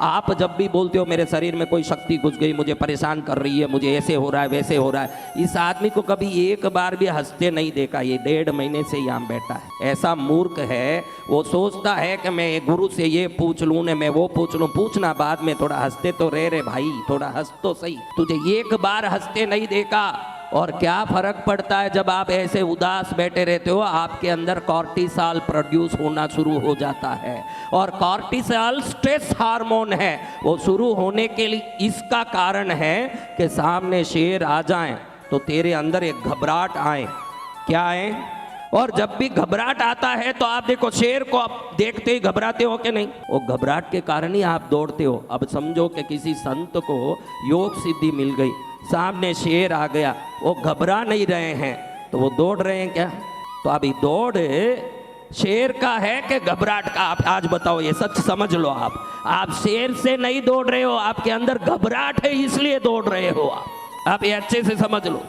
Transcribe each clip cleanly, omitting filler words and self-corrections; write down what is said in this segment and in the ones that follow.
आप जब भी बोलते हो मेरे शरीर में कोई शक्ति घुस गई, मुझे परेशान कर रही है, मुझे ऐसे हो रहा है वैसे हो रहा है, इस आदमी को कभी एक बार भी हंसते नहीं देखा। ये 1.5 महीने से यहाँ बैठा है। ऐसा मूर्ख है, वो सोचता है कि मैं गुरु से ये पूछ लूँ न मैं वो पूछ लूँ। पूछना बाद में, थोड़ा हंसते तो रे भाई, थोड़ा हंस तो सही। तुझे एक बार हंसते नहीं देखा। और क्या फर्क पड़ता है जब आप ऐसे उदास बैठे रहते हो, आपके अंदर कॉर्टिसॉल प्रोड्यूस होना शुरू हो जाता है। और कॉर्टिसॉल स्ट्रेस हार्मोन है। वो शुरू होने के लिए इसका कारण है कि सामने शेर आ जाए तो तेरे अंदर एक घबराहट आए। क्या आए? और जब भी घबराहट आता है तो आप देखो, शेर को आप देखते ही घबराते हो कि नहीं? वो घबराहट के कारण ही आप दौड़ते हो। अब समझो कि किसी संत को योग सिद्धि मिल गई, सामने शेर आ गया, वो घबरा नहीं रहे हैं तो वो दौड़ रहे हैं क्या? तो अभी दौड़ शेर का है कि घबराहट का? आप आज बताओ, ये सच समझ लो। आप शेर से नहीं दौड़ रहे हो, आपके अंदर घबराहट है इसलिए दौड़ रहे हो। आप ये अच्छे से समझ लो।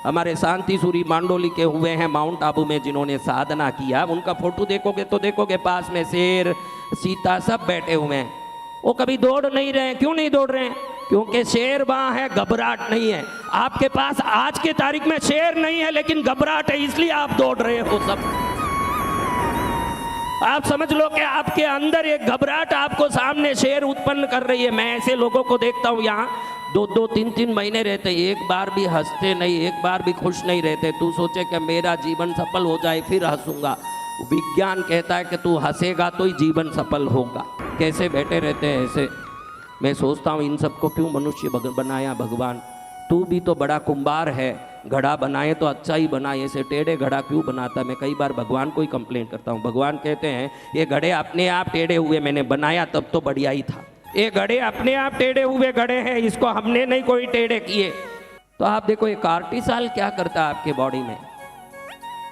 हमारे शांति सूरी मांडोली के हुए हैं माउंट आबू में, जिन्होंने साधना किया, उनका फोटो देखोगे तो देखोगे पास में शेर सीता सब बैठे हुए हैं। वो कभी दौड़ नहीं रहे हैं। क्यों नहीं दौड़ रहे हैं? क्योंकि शेर वहां है, घबराहट नहीं है। आपके पास आज के तारीख में शेर नहीं है लेकिन घबराहट है, इसलिए आप दौड़ रहे हो सब। आप समझ लो कि आपके अंदर एक घबराहट आपको सामने शेर उत्पन्न कर रही है। मैं ऐसे लोगों को देखता हूँ यहाँ 2-2, 3-3 महीने रहते, एक बार भी हंसते नहीं, एक बार भी खुश नहीं रहते। तू सोचे कि मेरा जीवन सफल हो जाए फिर हंसूंगा। विज्ञान कहता है कि तू हंसेगा तो ही जीवन सफल होगा। कैसे बैठे रहते हैं ऐसे। मैं सोचता हूँ इन सबको क्यों मनुष्य बनाया भगवान? तू भी तो बड़ा कुंभार है, घड़ा बनाए तो अच्छा ही बनाए, ऐसे टेढ़े घड़ा क्यों बनाता? मैं कई बार भगवान को ही कंप्लेंट करता हूँ। भगवान कहते हैं ये घड़े अपने आप टेढ़े हुए, मैंने बनाया तब तो बढ़िया ही था। ये घड़े अपने आप टेढ़े हुए घड़े हैं, इसको हमने नहीं कोई टेढ़े किए। तो आप देखो ये कॉर्टिसॉल क्या करता है आपके बॉडी में।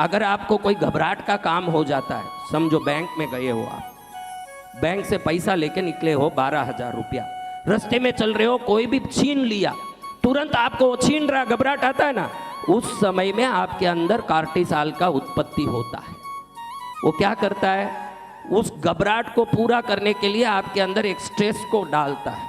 अगर आपको कोई घबराहट का काम हो जाता है, समझो बैंक में गए हो आप, बैंक से पैसा लेके निकले हो 12,000 रुपया, रास्ते में चल रहे हो, कोई भी छीन लिया, तुरंत आपको छीन रहा, घबराहट आता है ना, उस समय में आपके अंदर कॉर्टिसॉल का उत्पत्ति होता है। वो क्या करता है, उस घबराहट को पूरा करने के लिए आपके अंदर एक स्ट्रेस को डालता है।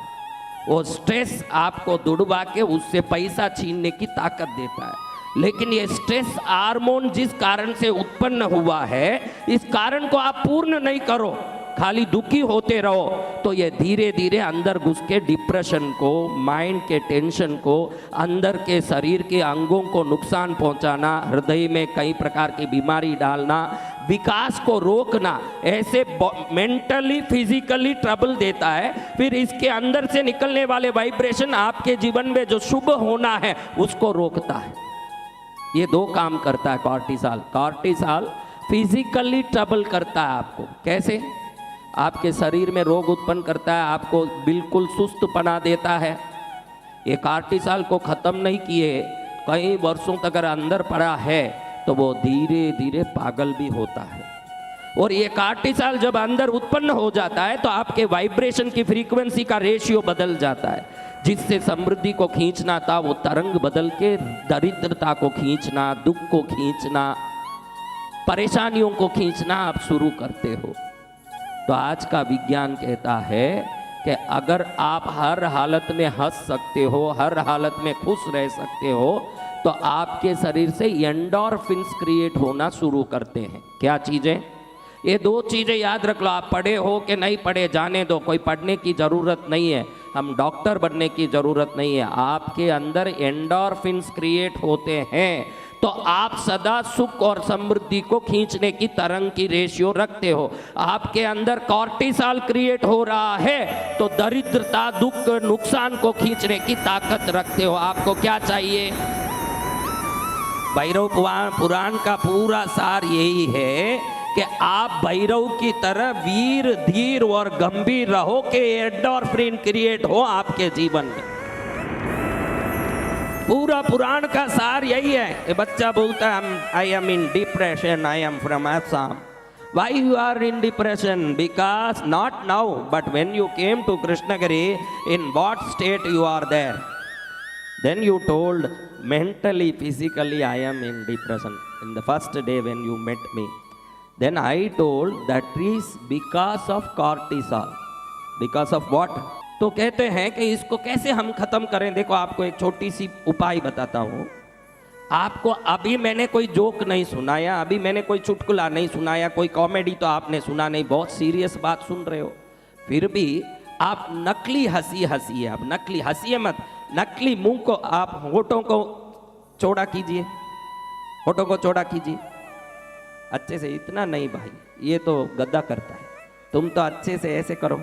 वो स्ट्रेस आपको दुड़वा के उससे पैसा छीनने की ताकत देता है। लेकिन ये स्ट्रेस हार्मोन जिस कारण से उत्पन्न हुआ है, इस कारण को आप पूर्ण नहीं करो, खाली दुखी होते रहो, तो ये धीरे धीरे अंदर घुस के डिप्रेशन को, माइंड के टेंशन को, अंदर के शरीर के अंगों को नुकसान पहुंचाना, हृदय में कई प्रकार की बीमारी डालना, विकास को रोकना, ऐसे मेंटली फिजिकली ट्रबल देता है। फिर इसके अंदर से निकलने वाले वाइब्रेशन आपके जीवन में जो शुभ होना है उसको रोकता है। ये 2 काम करता है कॉर्टिसॉल। कॉर्टिसॉल फिजिकली ट्रबल करता है आपको। कैसे? आपके शरीर में रोग उत्पन्न करता है, आपको बिल्कुल सुस्त बना देता है। ये कॉर्टिसॉल को खत्म नहीं किए, कई वर्षों तक अगर अंदर पड़ा है तो वो धीरे धीरे पागल भी होता है। और ये कॉर्टिसॉल जब अंदर उत्पन्न हो जाता है तो आपके वाइब्रेशन की फ्रीक्वेंसी का रेशियो बदल जाता है। जिससे समृद्धि को खींचना था वो तरंग बदल के दरिद्रता को खींचना, दुख को खींचना, परेशानियों को खींचना आप शुरू करते हो। तो आज का विज्ञान कहता है कि अगर आप हर हालत में हंस सकते हो, हर हालत में खुश रह सकते हो, तो आपके शरीर से एंडोर्फिन्स क्रिएट होना शुरू करते हैं। क्या चीजें? ये 2 चीजें याद रख लो। आप पढ़े हो कि नहीं पढ़े जाने दो, कोई पढ़ने की जरूरत नहीं है, हम डॉक्टर बनने की जरूरत नहीं है। आपके अंदर एंडोर्फिन्स क्रिएट होते हैं तो आप सदा सुख और समृद्धि को खींचने की तरंग की रेशियो रखते हो। आपके अंदर कॉर्टिसॉल क्रिएट हो रहा है तो दरिद्रता, दुख, नुकसान को खींचने की ताकत रखते हो। आपको क्या चाहिए? भैरव पुराण का पूरा सार यही है कि आप भैरव की तरह वीर, धीर और गंभीर रहो कि एंडोर्फिन क्रिएट हो आपके जीवन में। पूरा पुराण का सार यही है। ये बच्चा बोलता है I am in depression, I am from Assam. Why you are in depression? Because not now, but when you came to Krishnagiri, in what state you are there? Then you told mentally, physically I am in depression in the first day when you met me. Then I told that is because of cortisol. Because of what? तो कहते हैं कि इसको कैसे हम खत्म करें। देखो आपको एक छोटी सी उपाय बताता हूं। आपको अभी मैंने कोई जोक नहीं सुनाया, अभी मैंने कोई चुटकुला नहीं सुनाया, कोई कॉमेडी तो आपने सुना नहीं, बहुत सीरियस बात सुन रहे हो, फिर भी आप नकली हंसी हंसिए। अब नकली हंसिए मत, नकली मुंह को आप होठों को चौड़ा कीजिए, होठों को चौड़ा कीजिए अच्छे से। इतना नहीं भाई, ये तो गद्दा करता है। तुम तो अच्छे से ऐसे करो,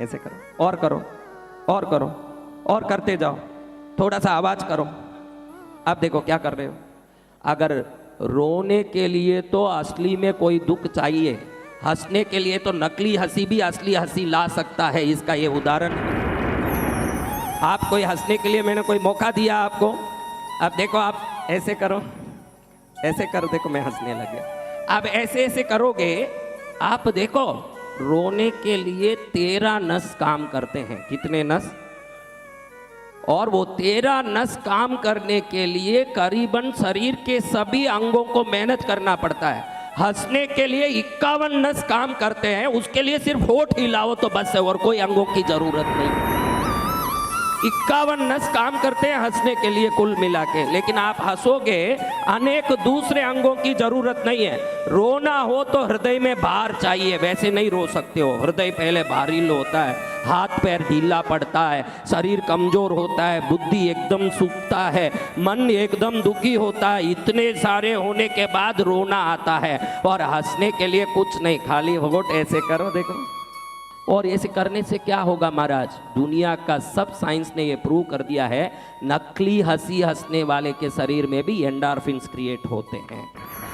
ऐसे करो, और करो, और करो, और करते जाओ, थोड़ा सा आवाज करो। अब देखो क्या कर रहे हो। अगर रोने के लिए तो असली में कोई दुख चाहिए, हंसने के लिए तो नकली हंसी भी असली हंसी ला सकता है। इसका ये उदाहरण आप कोई हंसने के लिए मैंने कोई मौका दिया आपको। अब देखो आप ऐसे करो, ऐसे करो, देखो मैं हंसने लग गया। अब ऐसे ऐसे करोगे आप, देखो रोने के लिए 13 नस काम करते हैं। कितने नस? और वो 13 नस काम करने के लिए करीबन शरीर के सभी अंगों को मेहनत करना पड़ता है। हंसने के लिए 51 नस काम करते हैं, उसके लिए सिर्फ होठ हिलाओ तो बस है, और कोई अंगों की जरूरत नहीं। 51 नस काम करते हैं हंसने के लिए कुल मिला के, लेकिन आप हंसोगे, अनेक दूसरे अंगों की जरूरत नहीं है। रोना हो तो हृदय में भार चाहिए, वैसे नहीं रो सकते हो। हृदय पहले भारी होता है, हाथ पैर ढीला पड़ता है, शरीर कमजोर होता है, बुद्धि एकदम सूखता है, मन एकदम दुखी होता है। इतने सारे होने के बाद रोना आता है, और हंसने के लिए कुछ नहीं, खाली होठ ऐसे करो, देखो। और ऐसे करने से क्या होगा महाराज? दुनिया का सब साइंस ने ये प्रूव कर दिया है, नकली हंसी हंसने वाले के शरीर में भी एंडोर्फिन्स क्रिएट होते हैं।